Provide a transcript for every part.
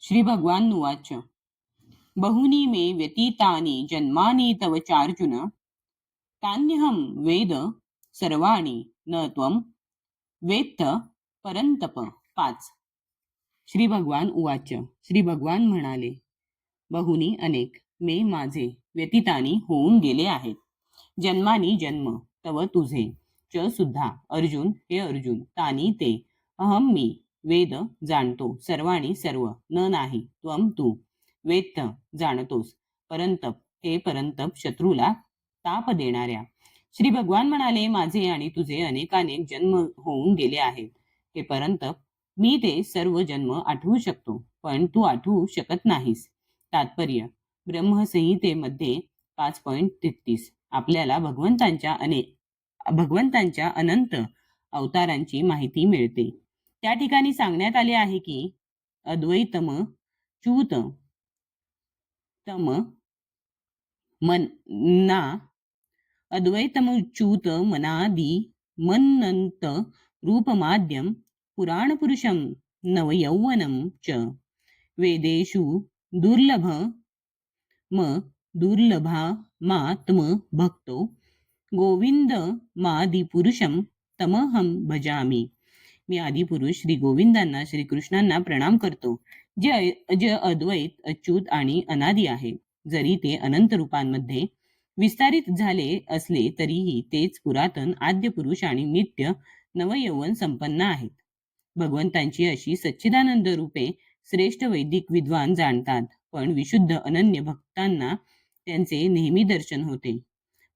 श्री भगवान उवाच बहूनि मे व्यतीतानि जन्मानि तव चार्जुन तान्यहं वेद सर्वाणि न त्वं वेत्त परंतप. 5. श्री भगवान उवाच श्री भगवान म्हणाले, बहुनी अनेक मे माझे व्यतीतानी होऊन गेले आहेत, जन्मानी जन्म तव तुझे च सुद्धा अर्जुन हे अर्जुन तानी ते अहम मी वेद जाणतो सर्वाणी सर्व न नाही त्वम तू वेत्त जाणतोस परंतप हे परंतप शत्रूला ताप देणाऱ्या. श्री भगवान म्हणाले, माझे आणि तुझे अनेकानेक जन्म होऊन गेले आहेत, हे परंतप मी ते सर्व जन्म आठवू शकतो, पण तू आठवू शकत नाहीस. तात्पर्य ब्रह्मसंहितेमध्ये 5.33 आपल्याला भगवंतांच्या अनंत अवतारांची माहिती मिळते. त्या ठिकाणी सांगण्यात आले आहे की अद्वैतम च्यूत तम मना अद्वैतमुच्यूत मनादि मनंत रूपमाद्यम पुराण पुरुषम नवयौवनम च वेदेषु दुर्लभामात्म भक्तो गोविंद मादिपुरुषम तमहम भजामी. मी आदिपुरुष श्री गोविंदांना श्रीकृष्णांना प्रणाम करतो, जे अद्वैत अच्युत आणि अनादी आहे. जरी ते अनंत रूपांमध्ये विस्तारित झाले असले तरीही तेच पुरातन आद्य पुरुष आणि नित्य नवयौवन संपन्न आहेत. भगवंतांची अशी सच्चिदानंद रूपे श्रेष्ठ वैदिक विद्वान जाणतात, पण विशुद्ध अनन्य भक्तांना त्यांचे नेहमी दर्शन होते.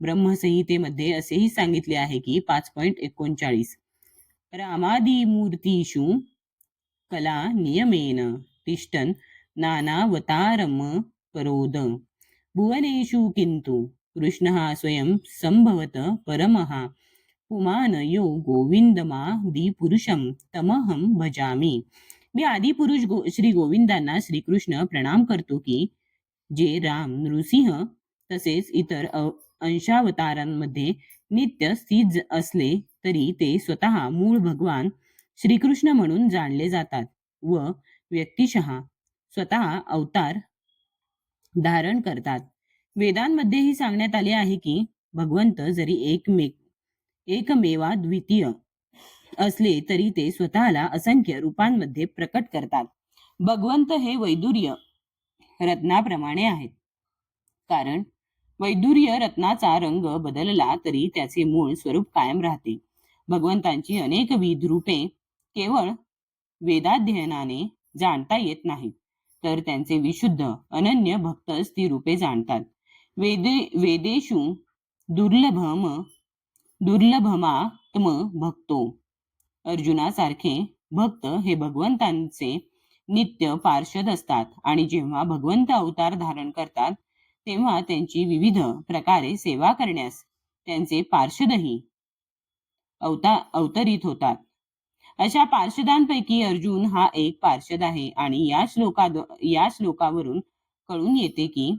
ब्रह्मसंहितेमध्ये असेही सांगितले आहे की 5.39 रामादिमूर्तीषु कला नियमेन तिष्ठन् नानावतारम करोद भुवनेषु किंतु कृष्णः स्वयं संभवत परमः पुमान यो गोविंदमादिपुरुषम तमहम भजामी. मी आदिपुरुष श्री गोविंदांना श्रीकृष्ण प्रणाम करतो की जे राम, नृसिंह तसेच इतर अंशावतारांमध्ये नित्य स्थित असले तरी ते स्वतः मूळ भगवान श्रीकृष्ण म्हणून जाणले जातात व व्यक्तिशः स्वतः अवतार धारण करतात. वेदांमध्येही सांगण्यात आले आहे की भगवंत जरी एकमेवा द्वितीय असले तरी ते स्वतःला असंख्य रूपांमध्ये प्रकट करतात. भगवंत हे वैदुर्य रत्नाप्रमाणे आहेत, कारण वैदुर्य रत्नाचा रंग बदलला तरी त्याचे मूळ स्वरूप कायम राहते. भगवंतांची अनेकविध रूपे केवळ वेदाध्ययनाने जाणता येत नाहीत, तर त्यांचे विशुद्ध अनन्य भक्तच ती रूपे जाणतात. वेदेषु दुर्लभमात्म भक्तो अर्जुनासारखे भक्त हे भगवंतांचे नित्य पार्षद असतात आणि जेव्हा भगवंत अवतार धारण करतात तेव्हा त्यांची विविध प्रकारे सेवा करण्यास त्यांचे पार्षदही अवतरित होतात. अशा पार्षदांपैकी अर्जुन हा एक पार्षद आहे आणि या श्लोकावरून कळून येते की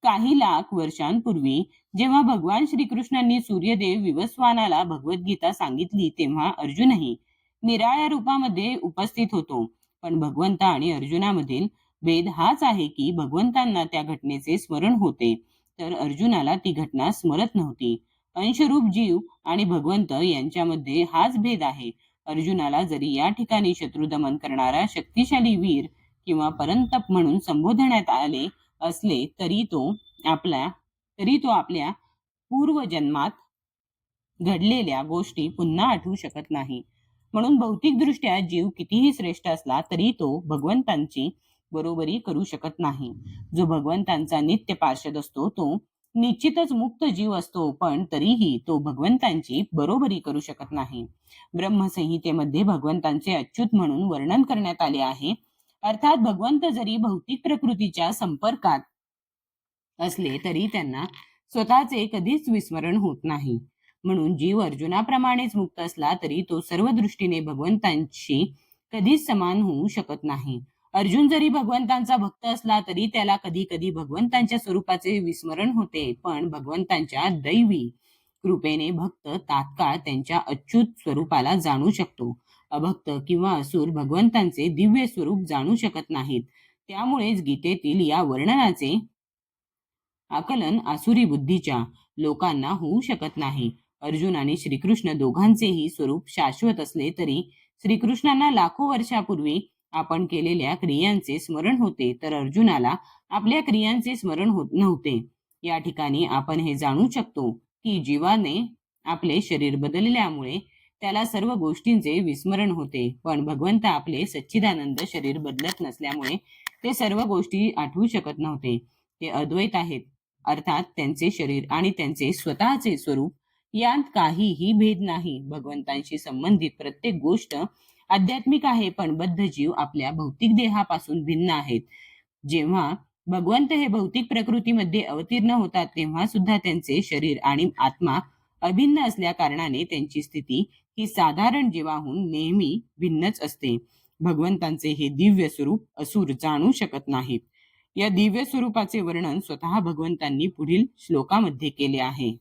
काही लाख वर्षांपूर्वी जेव्हा भगवान श्रीकृष्णांनी सूर्यदेव विवस्वानाला भगवद्गीता सांगितली तेव्हा अर्जुनही निराळ्या रूपामध्ये उपस्थित होतो. पण भगवंत आणि अर्जुनामधील भेद हाच आहे की भगवंतांना त्या घटनेचे स्मरण होते तर अर्जुनाला ती घटना स्मरत नव्हती. अंशरूप जीव आणि भगवंत यांच्यामध्ये हाच भेद आहे. अर्जुनाला जरी या ठिकाणी शत्रुदमन करणारा शक्तिशाली वीर किंवा परंतप म्हणून संबोधण्यात आले असले तरी तो आपल्या पूर्वजन्मात घडलेल्या गोष्टी पुन्हा आठवू शकत नाही. म्हणून भौतिकदृष्ट्या जीव कितीही श्रेष्ठ असला तरी तो भगवंतांची बरोबरी करू शकत नाही. जो भगवंतांचा नित्य पार्षद असतो तो निश्चितच मुक्त जीव असतो, पण तरीही तो भगवंतांची बरोबरी करू शकत नाही. ब्रह्मसंहितेमध्ये भगवंतांचे अच्युत म्हणून वर्णन करण्यात आले आहे. अर्थात भगवंत जरी भौतिक प्रकृतीच्या संपर्कात असले तरी त्यांना स्वतःचे कधीच विस्मरण होत नाही. म्हणून जीव अर्जुनाप्रमाणेच मुक्त असला तरी तो सर्व दृष्टीने भगवंतांशी कधीच समान होऊ शकत नाही. अर्जुन जरी भगवंतांचा भक्त असला तरी त्याला कधी कधी भगवंतांच्या स्वरूपाचे विस्मरण होते, पण भगवंतांच्या दैवी कृपेने भक्त तात्काळ त्यांच्या अच्युत स्वरूपाला जाणू शकतो. अभक्त किंवा असुर भगवंतांचे दिव्य स्वरूप जाणू शकत नाहीत. त्यामुळेच गीतेतील या वर्णनाचे आकलन आसुरी बुद्धीच्या लोकांना होऊ शकत नाही. अर्जुन आणि श्रीकृष्ण दोघांचेही स्वरूप शाश्वत असले तरी श्रीकृष्णांना लाखो वर्षापूर्वी आपण केलेल्या क्रियांचे स्मरण होते, तर अर्जुनाला आपल्या क्रियांचे स्मरण होत नव्हते. या ठिकाणी आपण हे जाणू शकतो की जीवाने आपले शरीर बदलल्यामुळे त्याला सर्व गोष्टींचे विस्मरण होते, पण भगवंत आपले सच्चिदानंद शरीर बदलत नसल्यामुळे ते सर्व गोष्टी आठवू शकत नव्हते. ते अद्वैत आहेत, अर्थात त्यांचे शरीर आणि त्यांचे स्वतःचे स्वरूप यात काहीही भेद नाही. भगवंतांशी संबंधित प्रत्येक गोष्ट आध्यात्मिक आहे, पण बद्ध जीव आपल्या भौतिक देहापासून भिन्न आहेत. जेव्हा भगवंत हे भौतिक प्रकृतीमध्ये अवतीर्ण होतात तेव्हा सुद्धा त्यांचे शरीर आणि आत्मा अभिन्न असल्या कारणाने त्यांची स्थिती ही साधारण जीवाहून नेहमी भिन्नच असते. भगवंतांचे हे दिव्य स्वरूप असुर जाणू शकत नाहीत. या दिव्य स्वरूपाचे वर्णन स्वतः भगवंतांनी पुढील श्लोकामध्ये केले आहे.